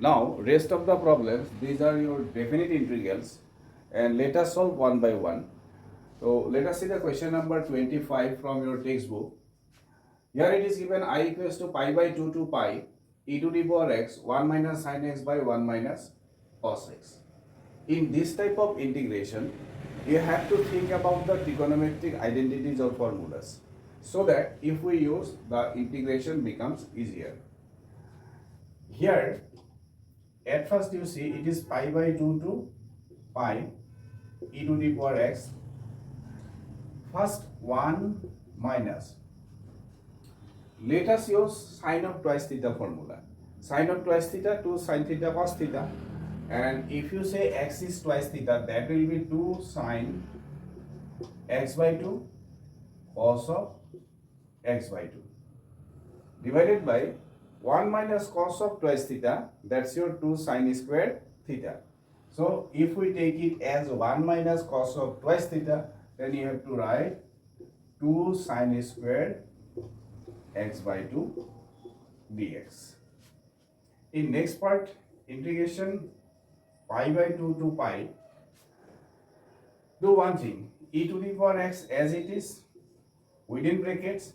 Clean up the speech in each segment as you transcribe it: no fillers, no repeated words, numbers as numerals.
Now, rest of the problems, these are your definite integrals, and let us solve one by one. So, let us see the question number 25 from your textbook. Here it is given I equals to pi by 2 to pi e to the power x 1 minus sin x by 1 minus cos x. In this type of integration, you have to think about the trigonometric identities or formulas, so that if we use, the integration becomes easier. Here, at first you see it is pi by 2 to pi e to the power x. First 1 minus. Let us use sine of twice theta formula. Sine of twice theta to sine theta cos theta. And if you say x is twice theta, that will be 2 sine x by 2 cos of x by 2 divided by 1 minus cos of twice theta, that's your 2 sine square theta. So if we take it as 1 minus cos of twice theta, then you have to write 2 sine square x by 2 dx. In next part, integration pi by 2 to pi, do one thing, e to the power x as it is within brackets,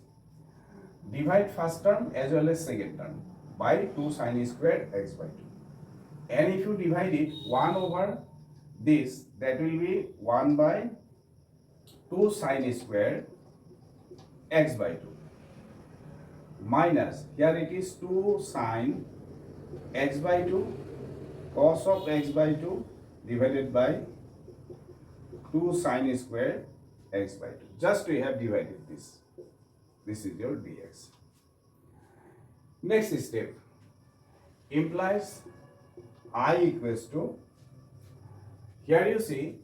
divide first term as well as second term by 2 sine square x by 2. And if you divide it 1 over this, that will be 1 by 2 sine square x by 2 minus, here it is 2 sine x by 2 cos of x by 2 divided by 2 sine square x by 2. Just we have divided this. This is your dx. Next step implies I equals to, here you see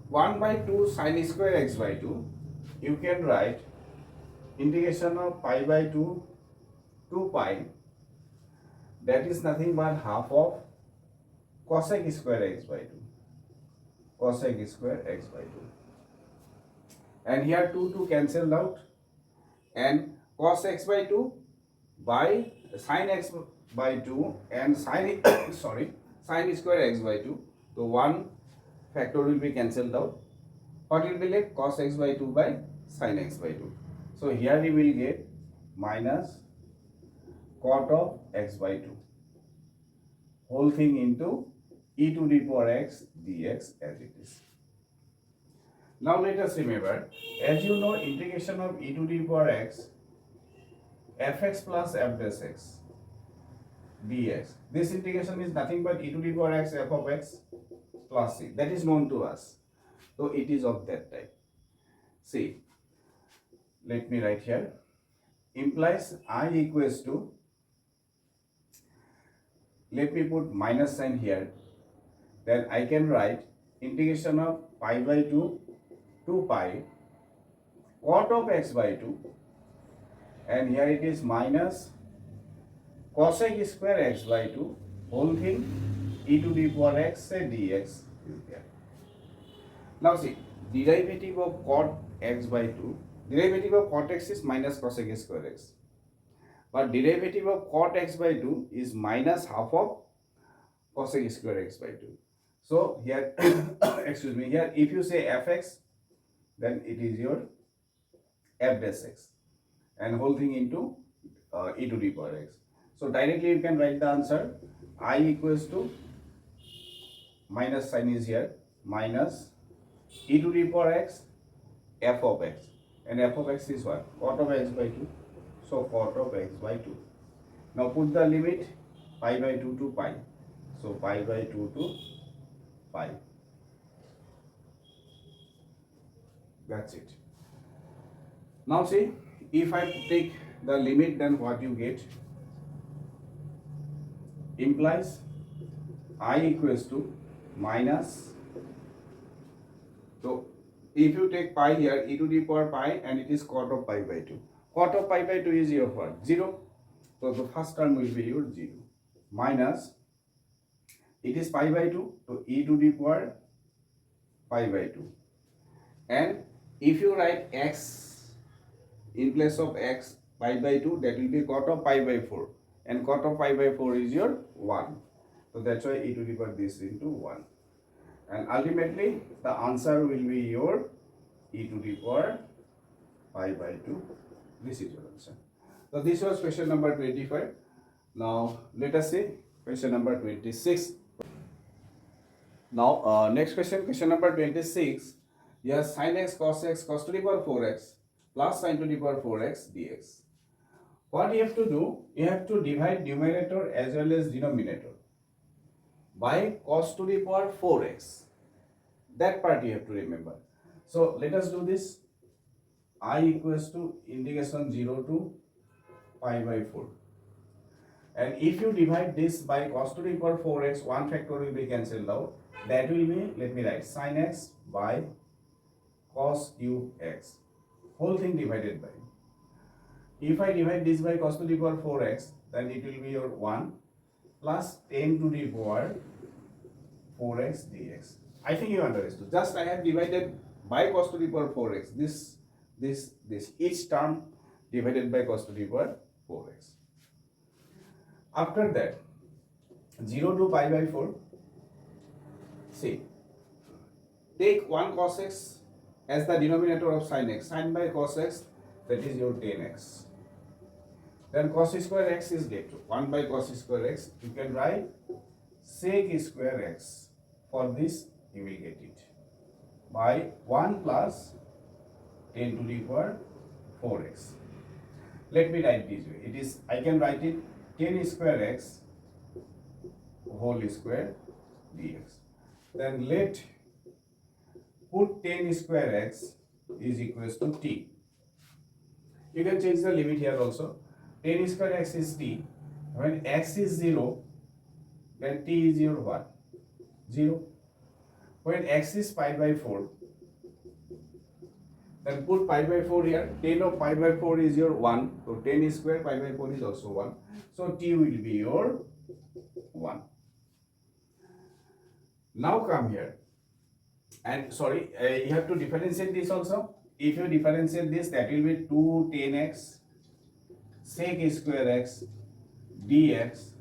1 by 2 sine square x by 2, you can write integration of pi by 2 to pi, that is nothing but half of cosec square x by 2, cosec square x by 2. And here 2 cancelled out, and cos x by 2 by sin x by 2 and sin sin square x by 2. So one factor will be cancelled out. What will be left? Cos x by 2 by sin x by 2. So here you will get minus cot of x by 2 whole thing into e to the power x dx as it is. Now let us remember, as you know, integration of e to the power x fx plus f dash x dx. This integration is nothing but e to the power x f of x plus c. That is known to us. So it is of that type. See, let me write here. Implies I equals to, let me put minus sign here. Then I can write integration of pi by 2 to pi cot of x by 2, and here it is minus cosec square x by 2 whole thing e to the power x dx is there. Now see, derivative of cot x by 2, derivative of cot x is minus cosec square x, but derivative of cot x by 2 is minus half of cosec square x by 2. So here excuse me, here if you say fx, then it is your f dash x and whole thing into e to the power x. So directly you can write the answer. I equals to, minus sign is here, minus e to the power x f of x, and f of x is what? Cot of x by 2. So cot of x by 2. Now put the limit pi by 2 to pi. So pi by 2 to pi. That's it. Now see, if I take the limit, then what you get? Implies I equals to minus, so if you take pi here, e to the power pi, and it is cot of pi by 2. Cot of pi by 2 is your what? 0. So the first term will be your 0. Minus, it is pi by 2, so e to the power pi by 2. And if you write x in place of x pi by 2, that will be cot of pi by 4. and cot of pi by 4 is your 1. So that's why e to the power this into 1. And ultimately the answer will be your e to the power pi by 2. This is your answer. So this was question number 25. Now let us see question number 26. Now next question number 26. Yes, sin x cos to the power 4x plus sin to the power 4x dx. What you have to do, you have to divide numerator as well as denominator by cos to the power 4x. That part you have to remember. So let us do this. I equals to integration 0 to pi by 4. And if you divide this by cos to the power 4x, one factor will be cancelled out. That will be, let me write, sin x by cos cube x. Whole thing divided by. If I divide this by cos to the power 4x, then it will be your 1 plus 10 to the power 4x dx. I think you understood. Just I have divided by cos to the power 4x. This each term divided by cos to the power 4x. After that, 0 to pi by 4. See, take 1 cos x as the denominator of sin x. Sin by cos x, that is your 10x. Then cos square x is left. 1 by cos square x. You can write sec square x. For this, you will get it by 1 plus 10 to the power 4x. Let me write this way. It is, I can write it 10 square x whole square dx. Then let put 10 square x is equals to t. You can change the limit here also. 10 square x is t. When x is 0, then t is your what? 0. When x is pi by 4, then put pi by 4 here. 10 of pi by 4 is your 1. So 10 square pi by 4 is also 1. So t will be your 1. Now come here. And sorry, you have to differentiate this also. If you differentiate this, that will be 2 10x sec square x dx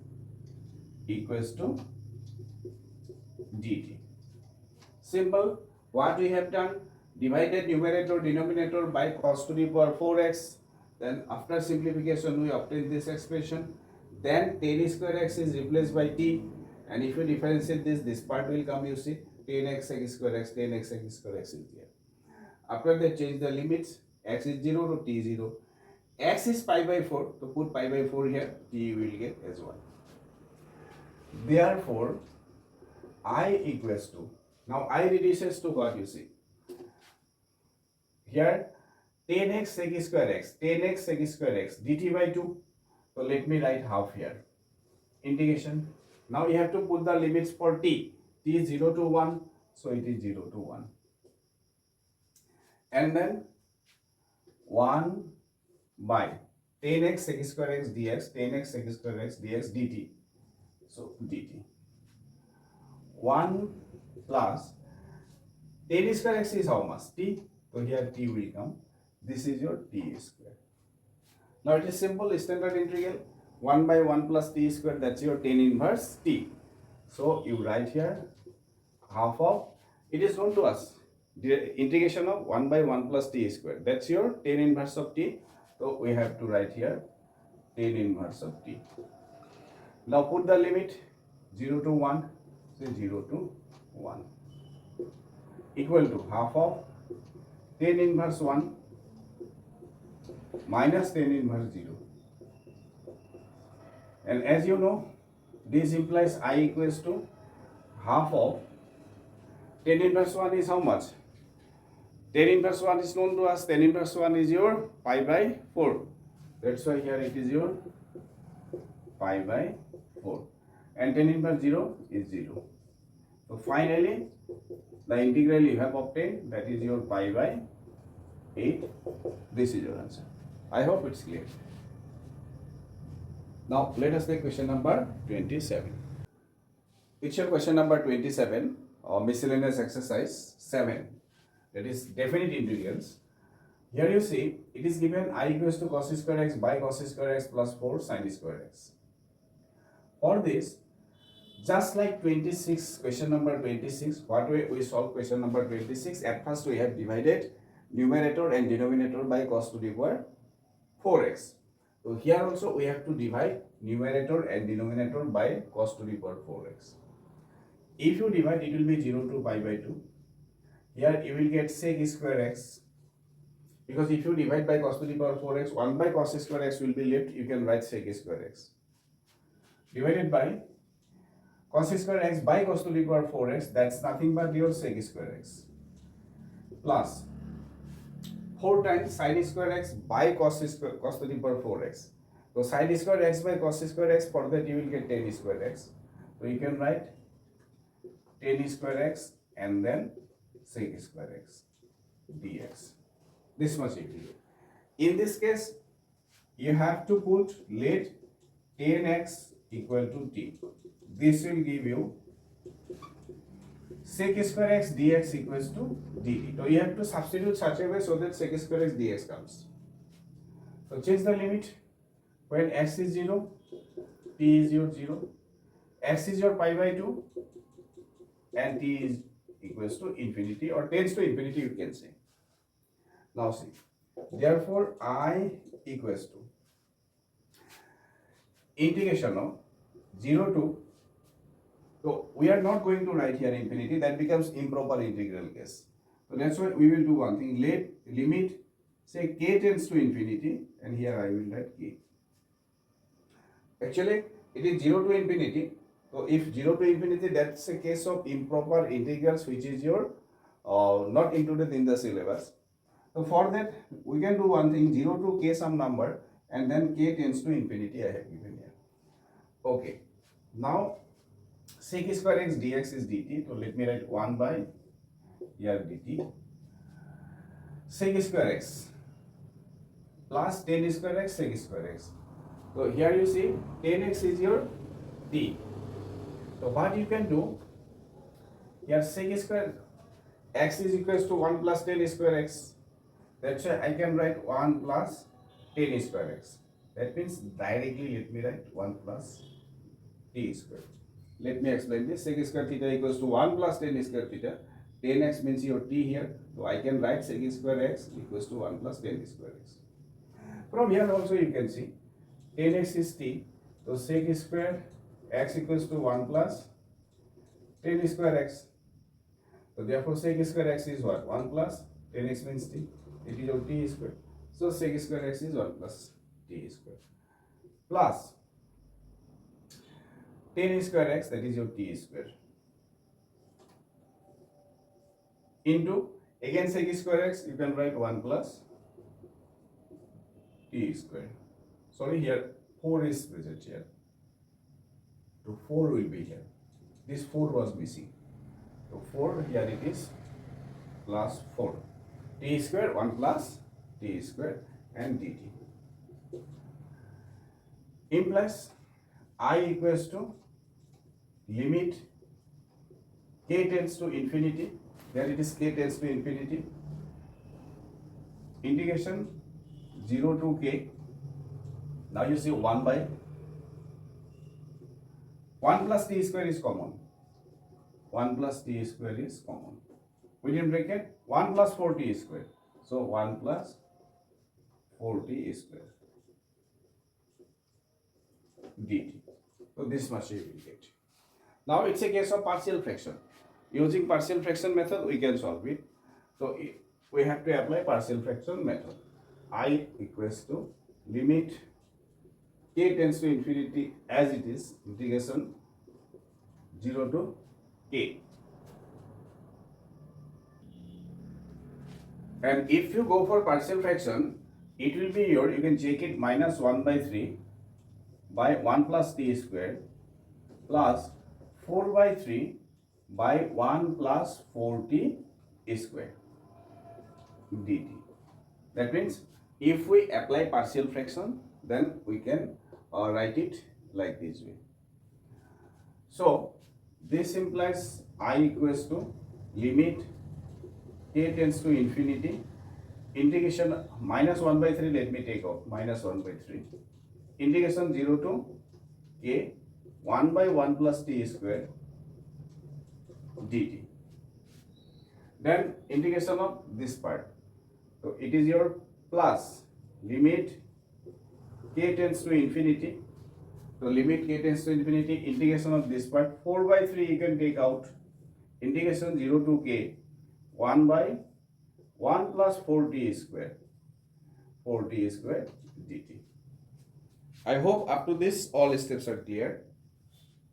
equals to dt. Simple. What we have done, divided numerator denominator by cos to the power 4x. Then after simplification we obtain this expression. Then 10 square x is replaced by t, and if you differentiate this part will come, you see 10x sec square x, 10x sec square x is there. After that, change the limits. X is 0 to t 0. X is pi by 4, to put pi by 4 here, t will get as 1. Therefore, I equals to, now I reduces to what you see. Here, 10x sec square x, 10x sec square x, dt by 2. So let me write half here. Integration. Now you have to put the limits for t. T is 0 to 1, so it is 0 to 1. And then 1 by 10x sec square x dx, 10x sec square x dx dt. So dt. 1 plus 10 square x is how much? T. So here t will come. This is your t square. Now it is simple standard integral. 1 by 1 plus t square, that's your 10 inverse t. So you write here half of, it is known to us, the integration of 1 by 1 plus t square. That's your 10 inverse of t. So we have to write here 10 inverse of t. Now put the limit 0 to 1, say 0 to 1, equal to half of 10 inverse 1 minus 10 inverse 0. And as you know, this implies I equals to half of 10 inverse 1 is how much? 10 inverse 1 is known to us. 10 inverse 1 is your pi by 4. That's why here it is your pi by 4. And 10 inverse 0 is 0. So finally, the integral you have obtained, that is your pi by 8. This is your answer. I hope it's clear. Now let us take question number 27. It's your question number 27, or miscellaneous exercise 7. That is definite integrals. Here you see, it is given I equals to cos square x by cos square x plus 4 sin square x. For this, just like 26, question number 26, what way we solve question number 26? At first we have divided numerator and denominator by cos to the power 4x. So here also we have to divide numerator and denominator by cos to the power 4x. If you divide, it will be 0 to pi by 2. Here you will get sec square x. Because if you divide by cos to the power 4x, 1 by cos square x will be left. You can write sec square x. Divided by cos square x by cos to the power 4x, that's nothing but your sec square x. Plus 4 times sin square x by cos to the power 4x. So sin square x by cos square x, for that you will get tan square x. So you can write tan square x and then sec square x dx. This much it will. In this case, you have to put let tan x equal to t. This will give you sec square x dx equals to dt. So you have to substitute such a way so that sec square x dx comes. So change the limit. When x is 0, t is your 0, x is your pi by 2, and t is equals to infinity or tends to infinity, you can say. Now see, therefore I equals to integration of 0 to, so we are not going to write here infinity, that becomes improper integral case. So that's why we will do one thing, let limit, say k tends to infinity, and here I will write k. Actually it is 0 to infinity. So if 0 to infinity, that's a case of improper integrals which is your not included in the syllabus. So for that we can do one thing, 0 to k some number and then k tends to infinity I have given here. Okay, now sec square x dx is dt. So let me write 1 by here dt sec square x plus tan square x sec square x. So here you see tan x is your t. So what you can do, here sec square x is equals to 1 plus tan square x. That's why I can write 1 plus tan square x. That means directly let me write 1 plus t square. Let me explain this. Sec square theta equals to 1 plus tan square theta. Tan x means your t here. So I can write sec square x equals to 1 plus tan square x. From here also you can see tan x is t. So sec square x equals to 1 plus tan square x. So therefore sec square x is what? 1 plus tan x means t. It is your t square. So sec square x is 1 plus t square plus tan square x, that is your t square, into again sec square x, you can write 1 plus t square. Sorry, here 4 is present here. So 4 will be here. This 4 was missing. So 4 here it is plus 4. T square 1 plus t square and dt. Implies I equals to limit k tends to infinity. There it is k tends to infinity. Integration 0 to k. Now you see 1 by 1 plus t square is common. 1 plus t square is common. Within bracket 1 plus 4t square. So 1 plus 4t square dt. So this much you will get. Now it's a case of partial fraction. Using partial fraction method we can solve it. So we have to apply partial fraction method. I equals to limit k tends to infinity as it is, integration 0 to k. And if you go for partial fraction, it will be your, you can check it, minus 1 by 3 by 1 plus t square plus 4 by 3 by 1 plus 4t square dt. That means if we apply partial fraction, then we can write it like this way. So this implies I equals to limit k tends to infinity, integration minus 1 by 3, let me take off minus 1 by 3, integration 0 to k 1 by 1 plus t square dt. Then integration of this part. So it is your plus limit k tends to infinity. So limit k tends to infinity, integration of this part, 4 by 3 you can take out, integration 0 to k, 1 by 1 plus 4t square dt. I hope up to this all steps are clear.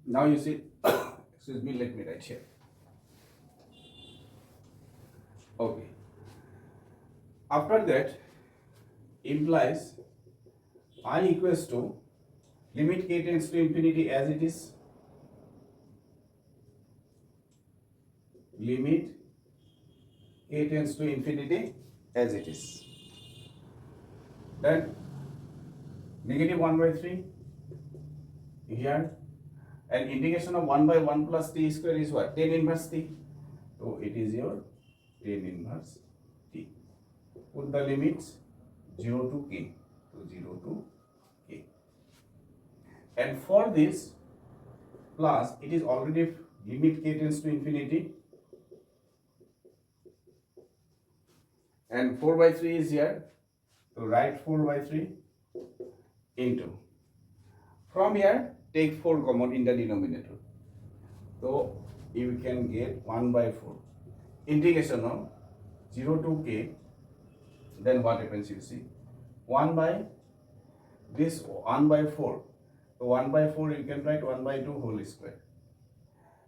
Now you see, excuse me, let me write here. Okay. After that, implies I equals to limit k tends to infinity as it is, limit k tends to infinity as it is. Then negative 1 by 3 here, and integration of 1 by 1 plus t square is what? Tan inverse t. So it is your tan inverse t. Put the limits 0 to k. So 0 to k. And for this plus, it is already limit k tends to infinity. And 4 by 3 is here. So write 4 by 3 into. From here, take 4 common in the denominator. So you can get 1 by 4. Integration of 0 to k. Then what happens you see? 1 by this 1 by 4. So 1 by 4 you can write 1 by 2 whole square.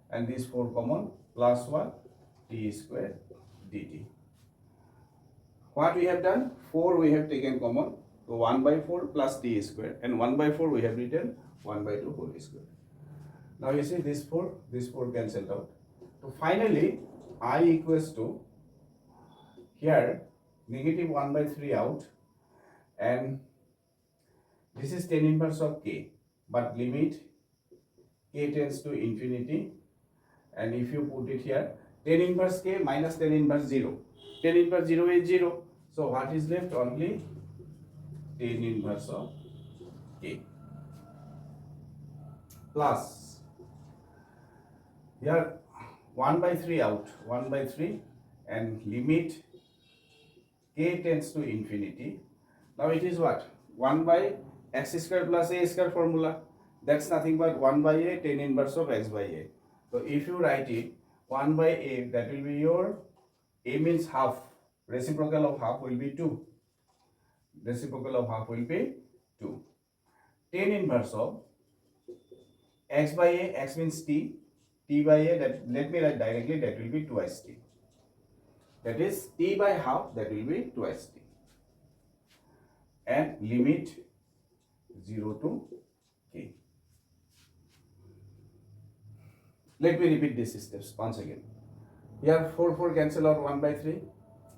And this 4 common plus 1 t square dt. What we have done? 4 we have taken common. So 1 by 4 plus t square, and 1 by 4 we have written 1 by 2 whole square. Now you see this 4 cancelled out. So finally I equals to here negative 1 by 3 out, and this is tan inverse of k, but limit k tends to infinity, and if you put it here, tan inverse k minus tan inverse 0. Tan inverse 0 is 0. So what is left? Only tan inverse of k plus here 1 by 3 out, 1 by 3, and limit k tends to infinity. Now it is what? 1 by x square plus a square formula. That's nothing but 1 by a tan inverse of x by a. So if you write it 1 by a, that will be your, a means half, reciprocal of half will be 2. Reciprocal of half will be 2. Tan inverse of x by a, x means t, t by a, that let me write directly, that will be twice t. That is t by half, that will be twice t. And limit 0 to k. Let me repeat these steps once again. Here 4 cancel out 1 by 3.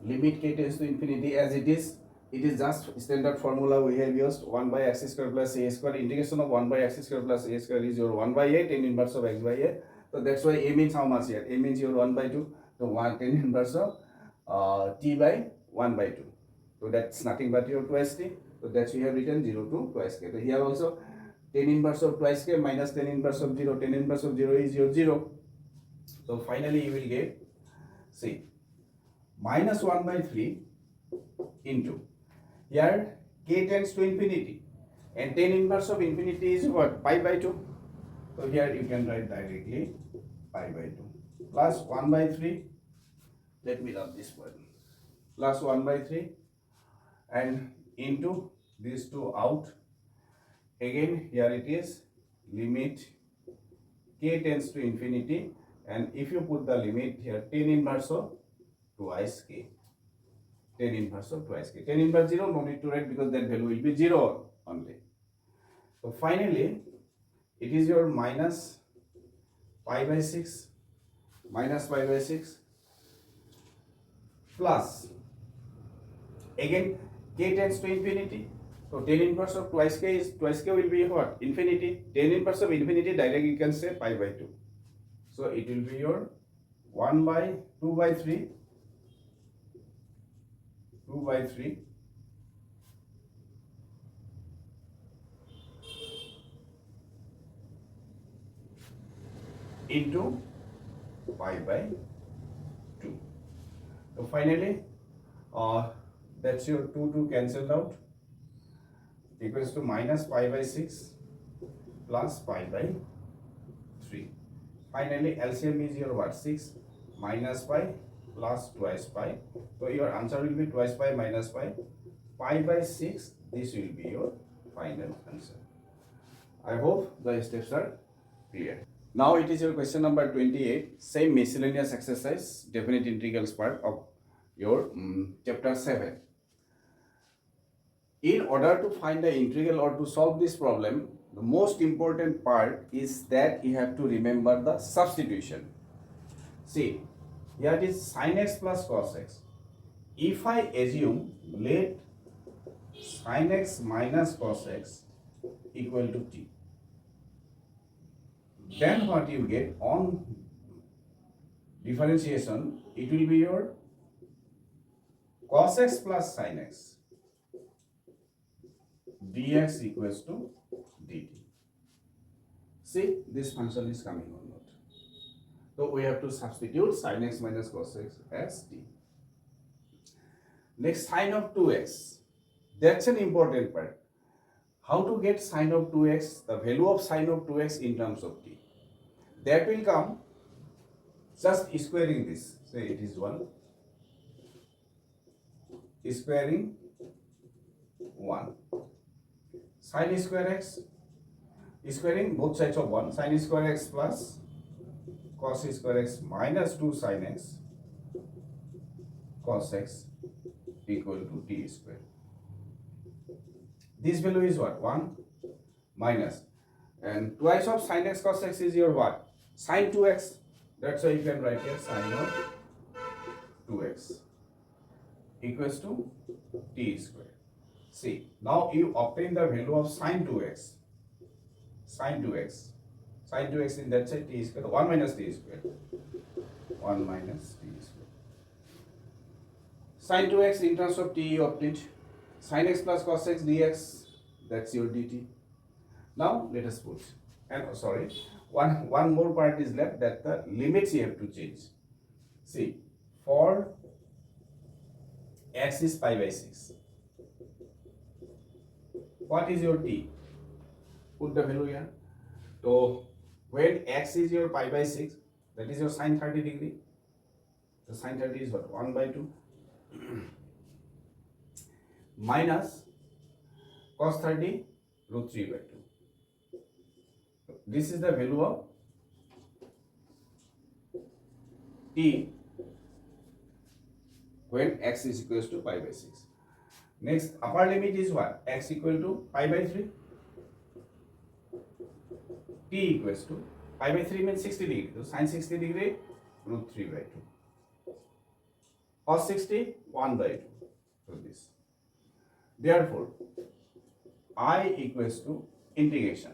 Limit k tends to infinity as it is. It is just standard formula we have used, 1 by x square plus a square. Integration of 1 by x square plus a square is your 1 by a, tan inverse of x by a. So that's why a means how much here? A means your 1 by 2. So 1 tan inverse of t by 1 by 2. So that's nothing but your twice t. So that's we have written 0 to twice k. So here also tan inverse of twice k minus tan inverse of 0. Tan inverse of 0 is your 0. So finally you will get, see, minus 1 by 3 into, here k tends to infinity, and tan inverse of infinity is what? Pi by 2. So here you can write directly pi by 2 plus 1 by 3. Let me rub this one. Plus 1 by 3 and into these 2 out. Again here it is limit k tends to infinity, and if you put the limit here, tan inverse of twice k. Tan inverse of twice k. Tan inverse 0, no need to write because that value will be 0 only. So finally, it is your minus pi by 6, plus, again k tends to infinity. So tan inverse of twice k will be what? Infinity. Tan inverse of infinity directly you can say pi by 2. So it will be your 1 by 2 by 3 into pi by 2. So finally, that's your 2 cancelled out, equals to minus pi by 6 plus pi by 3. Finally, LCM is your what? 6 minus pi plus twice pi. So your answer will be twice pi minus pi. Pi by 6, this will be your final answer. I hope the steps are clear. Now it is your question number 28, same miscellaneous exercise, definite integrals part of your chapter 7. In order to find the integral or to solve this problem, the most important part is that you have to remember the substitution. See, here it is sin x plus cos x. If I assume let sin x minus cos x equal to t, then what you get on differentiation, it will be your cos x plus sin x dx equals to dt. See, this function is coming or not. So we have to substitute sin x minus cos x as t. Next, sine of 2x. That's an important part. How to get sine of 2x, the value of sine of 2x in terms of t. That will come just squaring this. Say it is 1. Squaring 1. Sin square x, squaring both sides of 1. Sin square x plus cos square x minus 2 sin x cos x equal to t square. This value is what? 1 minus. And twice of sin x cos x is your what? Sin 2x. That's why you can write here sin of 2x equals to t square. See, now you obtain the value of sin 2x. Sin 2x. Sin 2x in that side t square. 1 minus t square. 1 minus t square. Sin 2x in terms of t you obtained. Sin x plus cos x dx. That's your dt. Now let us put. And sorry, one more part is left, that the limits you have to change. See, for x is pi by 6. What is your t? Put the value here. So when x is your pi by 6, that is your sin 30 degree. The sin 30 is what? 1 by 2 minus cos 30 root 3 by 2. This is the value of t when x is equals to pi by 6. Next, upper limit is what? X equal to pi by 3. T equals to pi by 3 means 60 degree. So sin 60 degree root 3 by 2. Cos 60 1 by 2. So this. Therefore, I equals to integration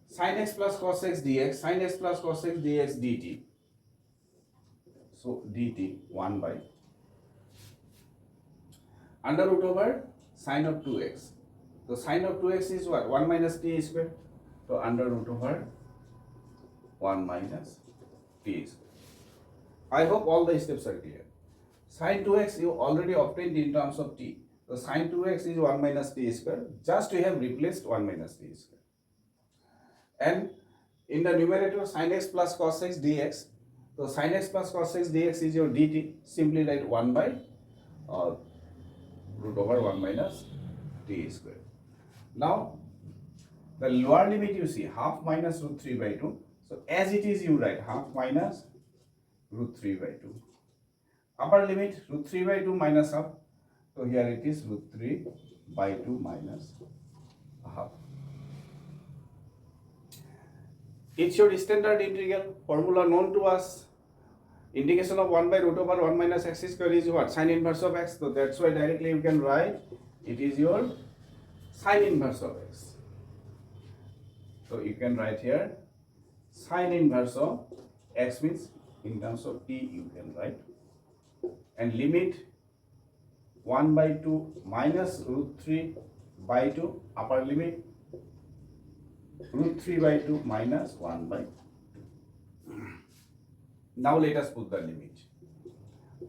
sin x plus cos x dx, sin x plus cos x dx dt. So dt 1 by under root over sine of 2x. So sine of 2x is what? 1 minus t square. So under root over 1 minus t square. I hope all the steps are clear. Sine 2x you already obtained in terms of t. So sine 2x is 1 minus t square. Just we have replaced 1 minus t square. And in the numerator sin x plus cos x dx. So sin x plus cos x dx is your dt. Simply write 1 by root over 1 minus t square. Now the lower limit you see half minus root 3 by 2. So as it is you write half minus root 3 by 2. Upper limit root 3 by 2 minus half. So here it is root 3 by 2 minus half. It's your standard integral formula known to us. Integration of 1 by root over 1 minus x square is what? Sin inverse of x. So that's why directly you can write it is your sin inverse of x. So you can write here sin inverse of x means in terms of t you can write. And limit 1 by 2 minus root 3 by 2 upper limit root 3 by 2 minus 1 by 2. Now let us put the limit.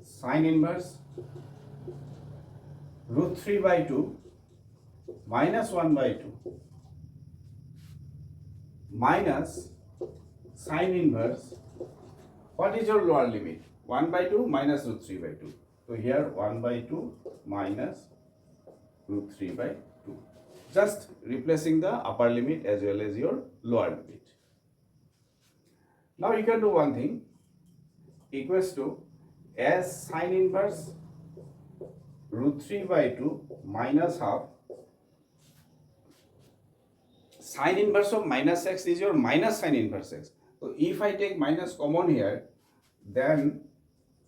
Sine inverse root 3 by 2 minus 1 by 2 minus sine inverse. What is your lower limit? 1 by 2 minus root 3 by 2. So here 1 by 2 minus root 3 by 2. Just replacing the upper limit as well as your lower limit. Now you can do one thing, equals to as sine inverse root 3 by 2 minus half. Sine inverse of minus x is your minus sine inverse x. So if I take minus common here, then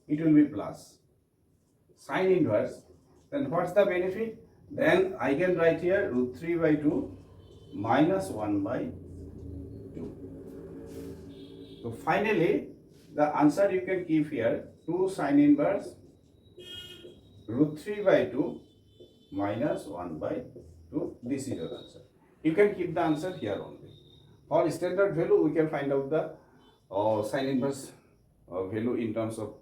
it will be plus. Sine inverse, then what's the benefit? Then I can write here root 3 by 2 minus 1 by 2. So finally, the answer you can keep here 2 sine inverse root 3 by 2 minus 1 by 2. This is your answer. You can keep the answer here only. For standard value, we can find out the sine inverse value in terms of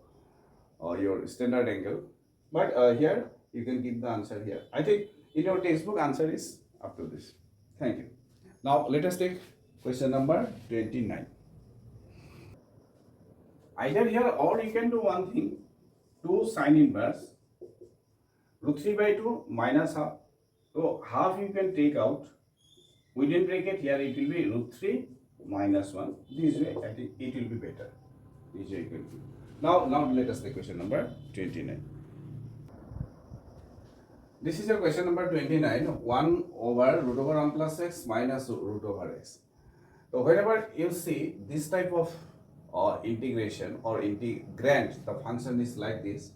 your standard angle. But here, you can keep the answer here. I think in your textbook, answer is up to this. Thank you. Now, let us take question number 29. Either here or you can do one thing. 2 sine inverse root 3 by 2 minus half. So, half you can take out. Within bracket here it will be root 3 minus 1. This way I think it will be better. This way you can do. Now let us take question number 29. This is your question number 29. 1 over root over 1 plus x minus root over x. So whenever you see this type of integration or integrand, the function is like this,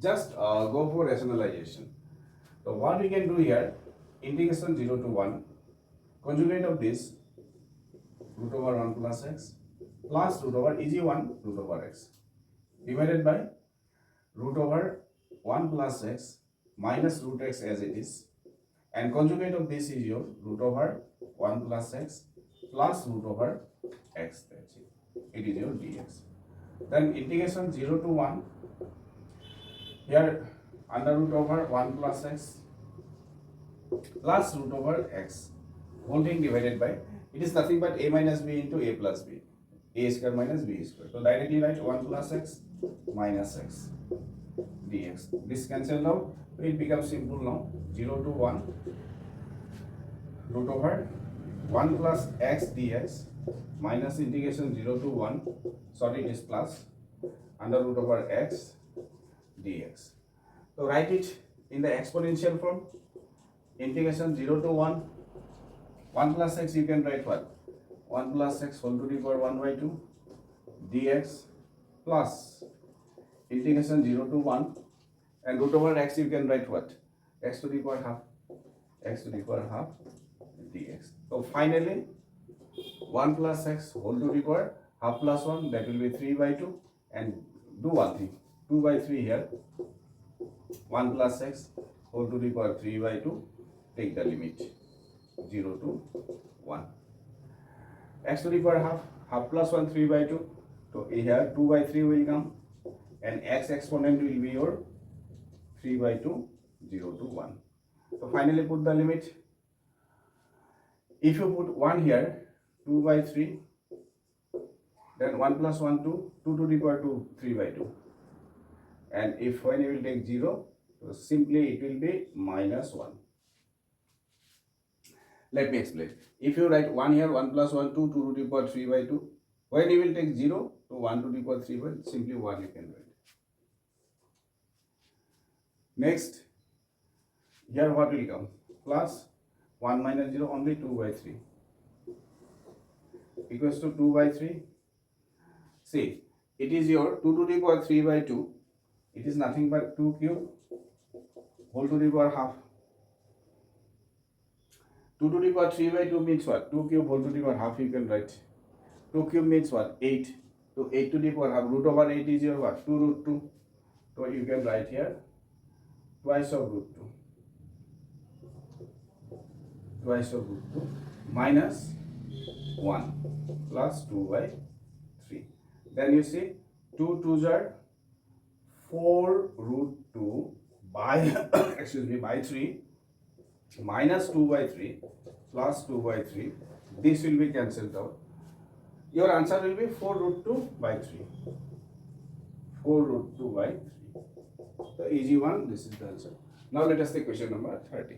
just go for rationalization. So what we can do here, integration 0 to 1, conjugate of this root over 1 plus x plus root over easy 1 root over x divided by root over 1 plus x minus root x as it is, and conjugate of this is your root over 1 plus x plus root over x. That's it. It is your dx. Then integration 0 to 1, here under root over 1 plus x plus root over x, whole thing divided by, it is nothing but a minus b into a plus b, a square minus b square. So directly write 1 plus x minus x dx. This cancelled out, so it becomes simple now. 0 to 1 root over 1 plus x dx minus integration 0 to 1, sorry, it is plus, under root over x dx. So write it in the exponential form. Integration 0 to 1, 1 plus x you can write what? 1 plus x whole to the power 1 by 2 dx plus integration 0 to 1, and root over x you can write what? X to the power half, x to the power half dx. So finally 1 plus x whole to the power half plus 1, that will be 3 by 2, and do one thing, 2 by 3 here, 1 plus x whole to the power 3 by 2, take the limit 0 to 1. X to the power half, half plus 1, 3 by 2. So here 2 by 3 will come, and x exponent will be your 3 by 2, 0 to 1. So finally put the limit. If you put 1 here, 2 by 3, then 1 plus 1, 2, 2 to the power 2, 3 by 2. And if when you will take 0, so simply it will be minus 1. Let me explain. If you write 1 here, 1 plus 1, 2, 2 to the power 3 by 2. When you will take 0 to 1 to the power 3 by, simply 1 you can write. Next, here what will come? Plus 1 minus 0, only 2 by 3. Equals to 2 by 3. See, it is your 2 to the power 3 by 2. It is nothing but 2 cube whole to the power half. 2 to the power 3 by 2 means what? 2 cube whole to the power half you can write. 2 cube means what? 8. So 8 to the power half. Root over 8 is your what? 2 root 2. So you can write here twice of root 2. Twice of root 2 minus 1 plus 2 by 3. Then you see 2 2s are 4 root 2 by excuse me by 3 minus 2 by 3 plus 2 by 3. This will be cancelled out. Your answer will be 4 root 2 by 3. 4 root 2 by 3. The easy one, this is the answer. Now let us take question number 30.